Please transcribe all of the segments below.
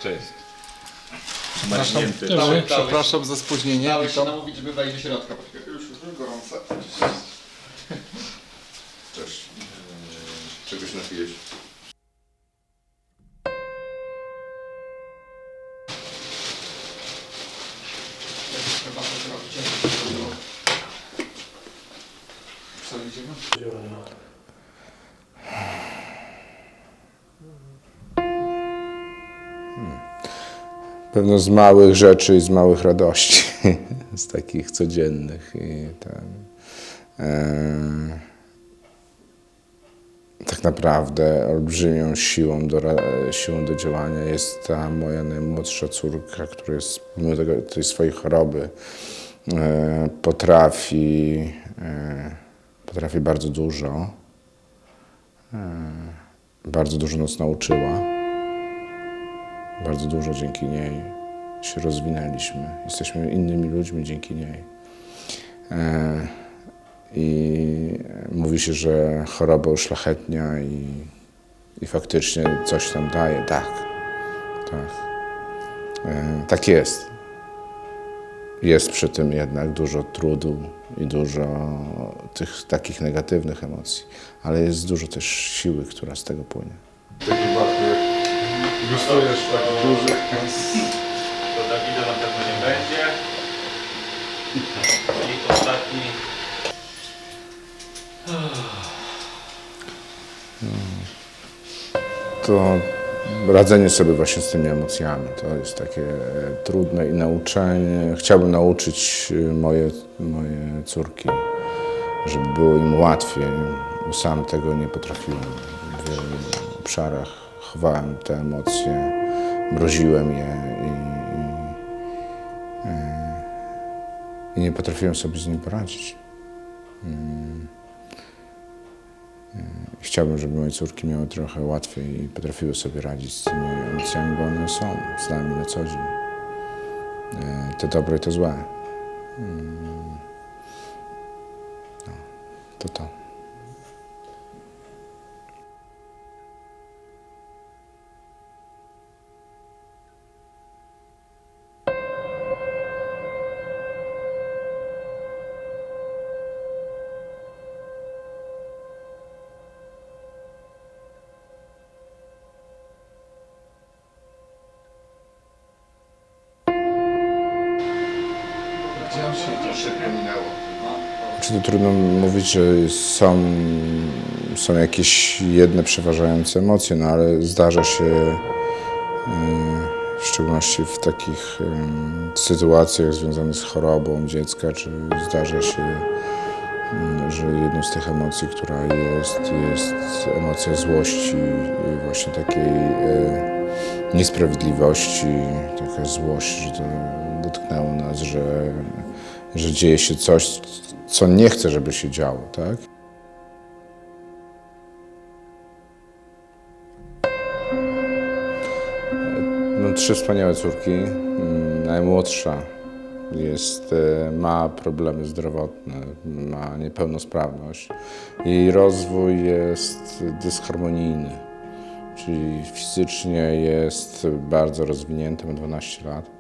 Cześć. Przepraszam za spóźnienie. Dałeś się namówić, żeby wejść do środka. Już gorące. Cześć. Czegoś napijesz? Co idziemy? Pewno z małych rzeczy i z małych radości, z takich codziennych. I tak naprawdę olbrzymią siłą do działania jest ta moja najmłodsza córka, która jest, mimo tej swojej choroby potrafi bardzo dużo. Bardzo dużo nas nauczyła. Bardzo dużo dzięki niej się rozwinęliśmy. Jesteśmy innymi ludźmi dzięki niej. I mówi się, że choroba uszlachetnia i faktycznie coś tam daje. Tak. Tak jest. Jest przy tym jednak dużo trudu i dużo tych takich negatywnych emocji, ale jest dużo też siły, która z tego płynie. W takim wypadku, jak gustujesz tak dużych, To Dawida na pewno nie będzie. I ostatni. To radzenie sobie właśnie z tymi emocjami, to jest takie trudne i nauczenie. Chciałbym nauczyć moje córki, żeby było im łatwiej. Sam tego nie potrafiłem. W wielu obszarach chowałem te emocje, mroziłem je i nie potrafiłem sobie z nim poradzić. Chciałbym, żeby moje córki miały trochę łatwiej i potrafiły sobie radzić z tymi emocjami, bo one są z nami na co dzień. To dobre i to złe. No, to. Gdzie on się szybko minęło? Czy to trudno mówić, że są jakieś jedne przeważające emocje, no ale zdarza się, w szczególności w takich sytuacjach związanych z chorobą dziecka, czy zdarza się, że jedną z tych emocji, która jest emocja złości i właśnie takiej niesprawiedliwości, taka złość, że to dotknęło nas, że dzieje się coś, co nie chcę, żeby się działo, tak? Mam 3 wspaniałe córki. Najmłodsza ma problemy zdrowotne, ma niepełnosprawność. Jej rozwój jest dysharmonijny, czyli fizycznie jest bardzo rozwinięta, ma 12 lat.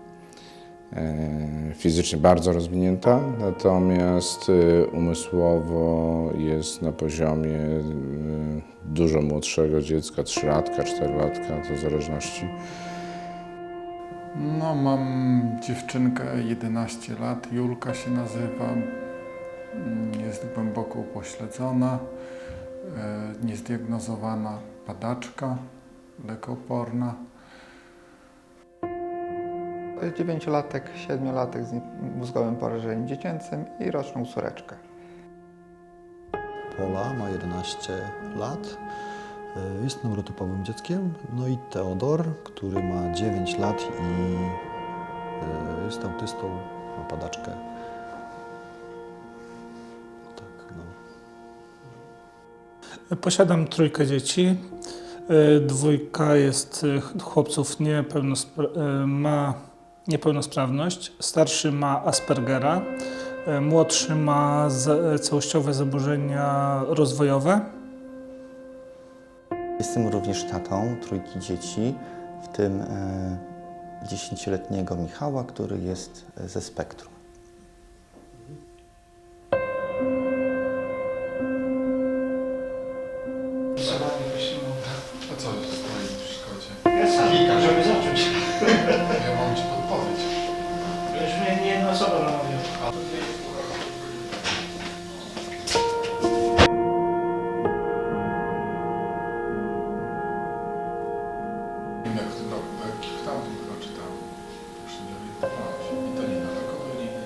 Fizycznie bardzo rozwinięta, natomiast umysłowo jest na poziomie dużo młodszego dziecka, 3-latka, 4-latka, to w zależności. No, mam dziewczynkę 11 lat, Julka się nazywa. Jest głęboko upośledzona, niezdiagnozowana padaczka lekooporna. 9-latek, 7-latek z mózgowym porażeniem dziecięcym i roczną córeczkę. Pola ma 11 lat, jest neurotypowym dzieckiem. No i Teodor, który ma 9 lat i jest autystą, ma padaczkę. Tak, no. Posiadam 3 dzieci. 2 jest chłopców ma niepełnosprawność. Starszy ma Aspergera. Młodszy ma całościowe zaburzenia rozwojowe. Jestem również tatą 3 dzieci. w tym 10-letniego Michała, który jest ze Spektrum. A co jest stoi w przeszkodzie? Ja sam, żeby zacząć. Ja mam ci podpowiedź. Już mnie nie jedna osoba namawiała. Jak w tamtym chyba czytałem. Już nie orientowałem się. I to nie na takowe linie.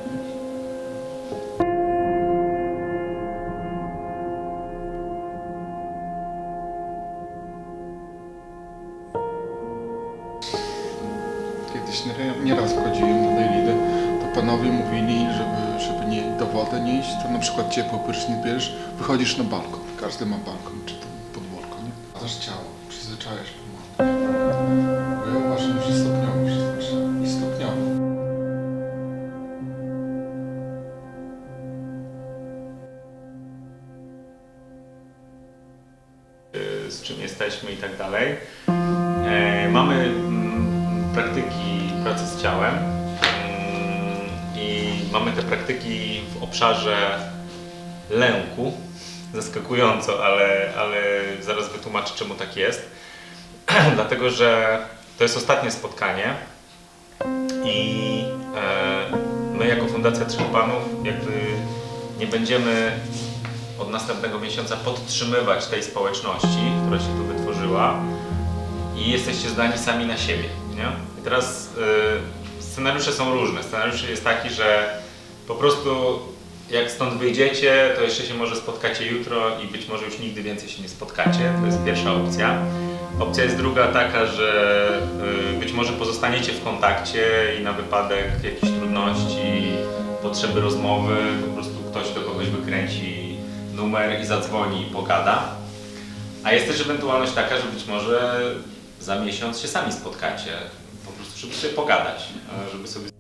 Kiedyś nieraz wchodziłem na Dejlidę, to panowie mówili, żeby nie do wody nie iść, to na przykład ciepły prysznic bierzesz, wychodzisz na balkon. Każdy ma balkon, czy tam podwórko, nie? A też ciało, przyzwyczajasz pomału. Bo ja uważam, że stopniowo przyzwyczaja. I stopniowo. Z czym jesteśmy i tak dalej. Mamy praktyki pracy z ciałem i mamy te praktyki w obszarze lęku. Zaskakująco, ale zaraz wytłumaczę, czemu tak jest. Dlatego, że to jest ostatnie spotkanie i my jako Fundacja Trzech Panów jakby nie będziemy od następnego miesiąca podtrzymywać tej społeczności, która się tu wytworzyła i jesteście zdani sami na siebie, nie? I teraz scenariusze są różne. Scenariusz jest taki, że po prostu jak stąd wyjdziecie, to jeszcze się może spotkacie jutro i być może już nigdy więcej się nie spotkacie. To jest pierwsza opcja. Opcja jest druga taka, że być może pozostaniecie w kontakcie i na wypadek jakichś trudności, potrzeby rozmowy, po prostu ktoś do kogoś wykręci numer i zadzwoni i pogada. A jest też ewentualność taka, że być może za miesiąc się sami spotkacie, po prostu żeby sobie pogadać, żeby sobie...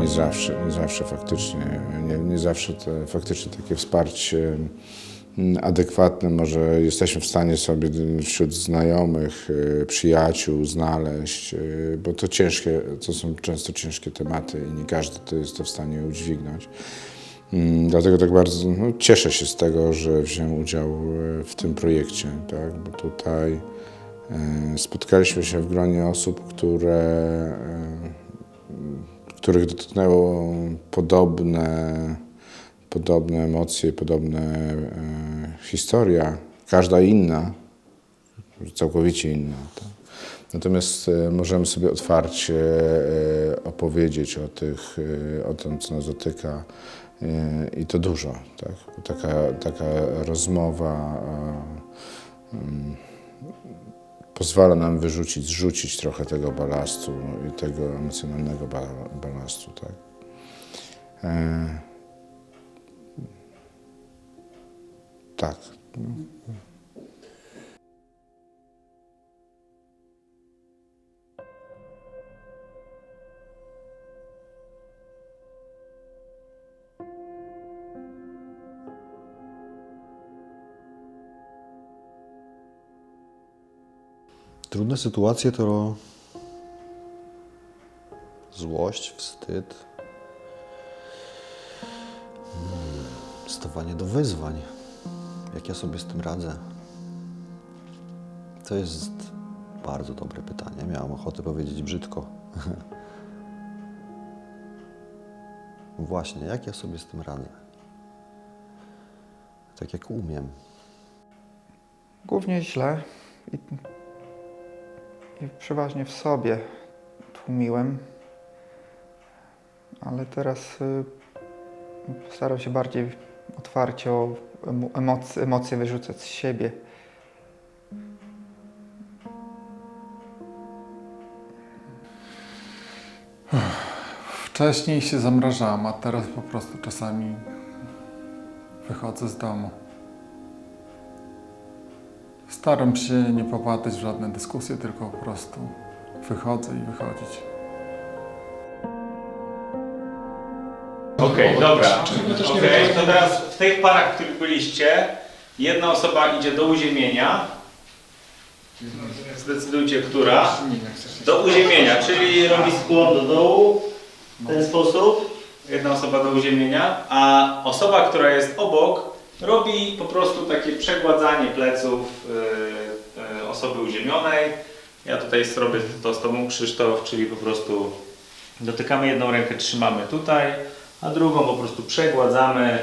Nie zawsze faktycznie, nie zawsze faktycznie takie wsparcie adekwatne może jesteśmy w stanie sobie wśród znajomych, przyjaciół znaleźć, bo to są często ciężkie tematy i nie każdy to jest to w stanie udźwignąć. Dlatego tak bardzo cieszę się z tego, że wziąłem udział w tym projekcie, tak? Bo tutaj spotkaliśmy się w gronie osób, których dotknęło podobne emocje, podobna historia, każda inna, całkowicie inna. Tak? Natomiast możemy sobie otwarcie opowiedzieć o tym, co nas dotyka i to dużo. Tak? Bo taka rozmowa pozwala nam zrzucić trochę tego balastu i tego emocjonalnego balastu. Tak? Tak. Trudne sytuacje to złość, wstyd, stawanie do wyzwań. Jak ja sobie z tym radzę? To jest bardzo dobre pytanie. Miałem ochotę powiedzieć brzydko. Właśnie, jak ja sobie z tym radzę? Tak jak umiem. Głównie źle i przeważnie w sobie tłumiłem, ale teraz staram się bardziej otwarcie o emocje wyrzucać z siebie. Wcześniej się zamrażałem, a teraz po prostu czasami wychodzę z domu. Staram się nie popadać w żadne dyskusje, tylko po prostu wychodzę i wychodzić. Okej, dobra. Okej, to teraz w tych parach, w których byliście, jedna osoba idzie do uziemienia. Zdecydujcie, która. Do uziemienia, czyli robi skłon do dołu w ten sposób. Jedna osoba do uziemienia, a osoba, która jest obok, robi po prostu takie przegładzanie pleców osoby uziemionej. Ja tutaj zrobię to z Tobą, Krzysztof, czyli po prostu dotykamy jedną rękę, trzymamy tutaj, a drugą po prostu przegładzamy.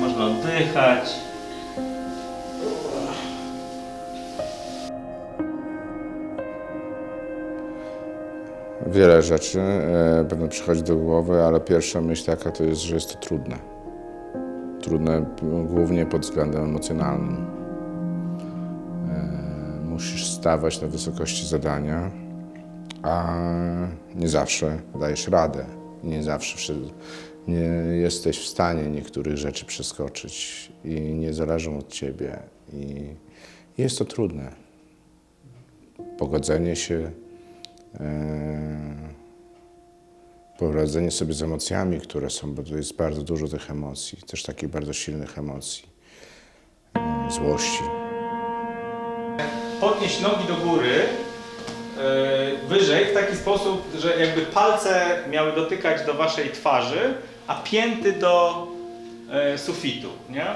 Można oddychać. Wiele rzeczy będą przychodzić do głowy, ale pierwsza myśl taka to jest, że jest to trudne. Trudne głównie pod względem emocjonalnym. Musisz stawać na wysokości zadania, a nie zawsze dajesz radę. Nie zawsze nie jesteś w stanie niektórych rzeczy przeskoczyć i nie zależą od ciebie. I jest to trudne. Pogodzenie się, poradzenie sobie z emocjami, które są, bo tu jest bardzo dużo tych emocji, też takich bardzo silnych emocji, złości. Podnieść nogi do góry, wyżej w taki sposób, że jakby palce miały dotykać do waszej twarzy, a pięty do sufitu, nie?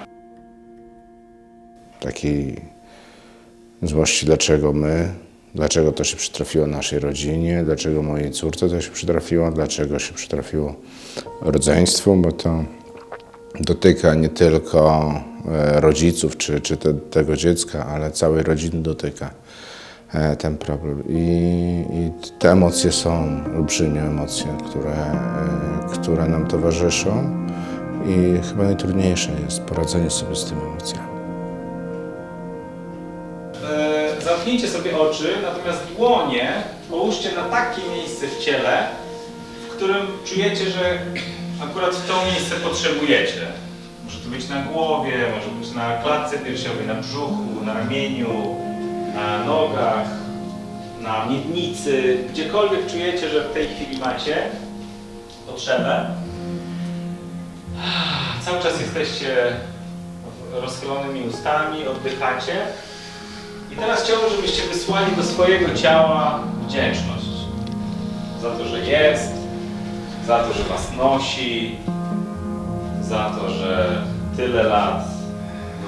Takiej złości, dlaczego to się przytrafiło naszej rodzinie, dlaczego mojej córce to się przytrafiło, dlaczego się przytrafiło rodzeństwu, bo to dotyka nie tylko rodziców czy tego dziecka, ale całej rodziny dotyka ten problem. I te emocje są olbrzymie emocje, które nam towarzyszą i chyba najtrudniejsze jest poradzenie sobie z tymi emocjami. Zamknijcie sobie oczy, natomiast dłonie połóżcie na takie miejsce w ciele, w którym czujecie, że akurat w to miejsce potrzebujecie. Może to być na głowie, może być na klatce piersiowej, na brzuchu, na ramieniu, na nogach, na miednicy, gdziekolwiek czujecie, że w tej chwili macie potrzebę. Cały czas jesteście rozchylonymi ustami, oddychacie. I teraz chciałbym, żebyście wysłali do swojego ciała wdzięczność za to, że jest, za to, że was nosi, za to, że tyle lat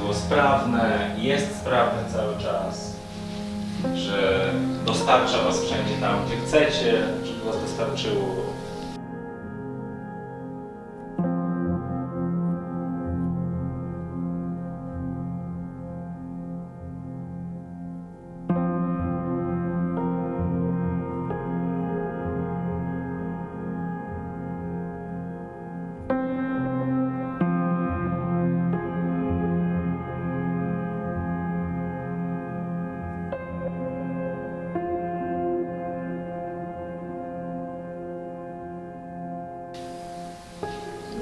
było sprawne, jest sprawne cały czas, że dostarcza was wszędzie tam, gdzie chcecie, żeby was dostarczyło.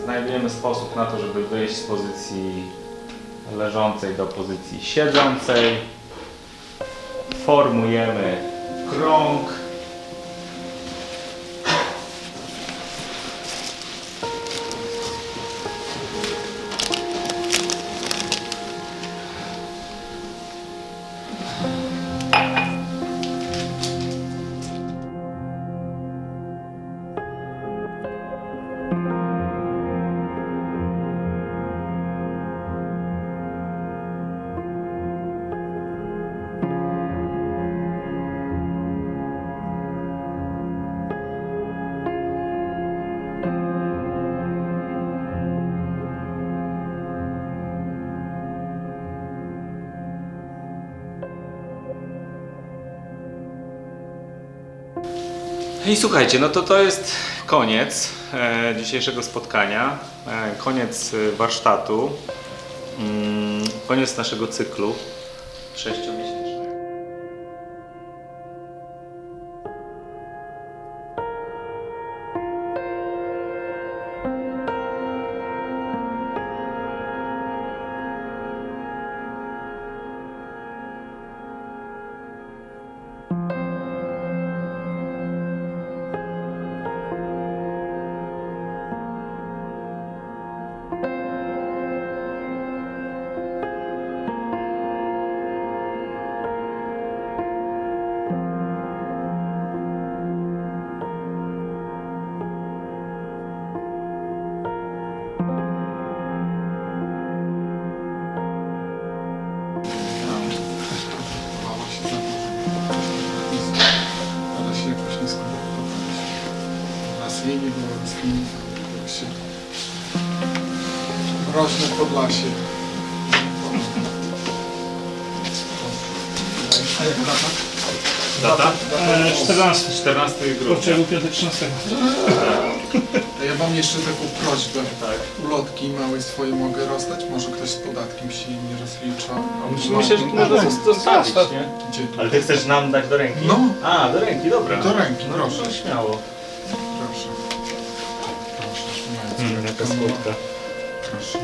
Znajdujemy sposób na to, żeby wyjść z pozycji leżącej do pozycji siedzącej. Formujemy krąg. I słuchajcie, no to jest koniec dzisiejszego spotkania, koniec warsztatu, koniec naszego cyklu 6-miesięcznego. Mroźne Podlasie. A jaka data? Data? 14. 14 grudnia. Kurczę, był piątek 13. Ja mam jeszcze taką prośbę. Tak. Ulotki małej swoje mogę rozdać? Może ktoś z podatkiem się nie rozlicza? Myślę, że to można zostawić, nie? Gdzie tu? Ale ty chcesz nam dać do ręki? No. A, do ręki, dobra. Do ręki, No, proszę. no, śmiało. Proszę. Proszę. Jaka słodka. Proszę.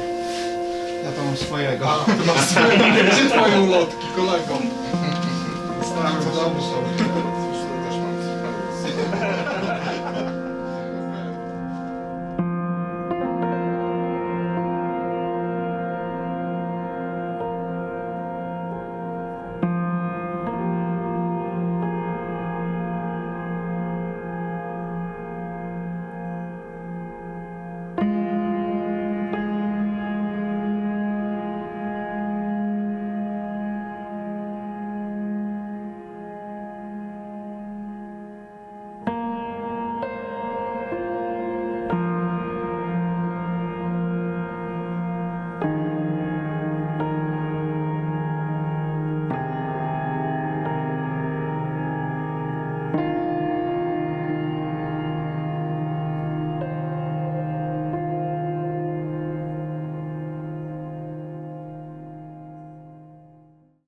Ja to mam swojego. A, ty masz swoje. Gdzie twoje ulotki, kolego? Stary, to dobrze. Też mam.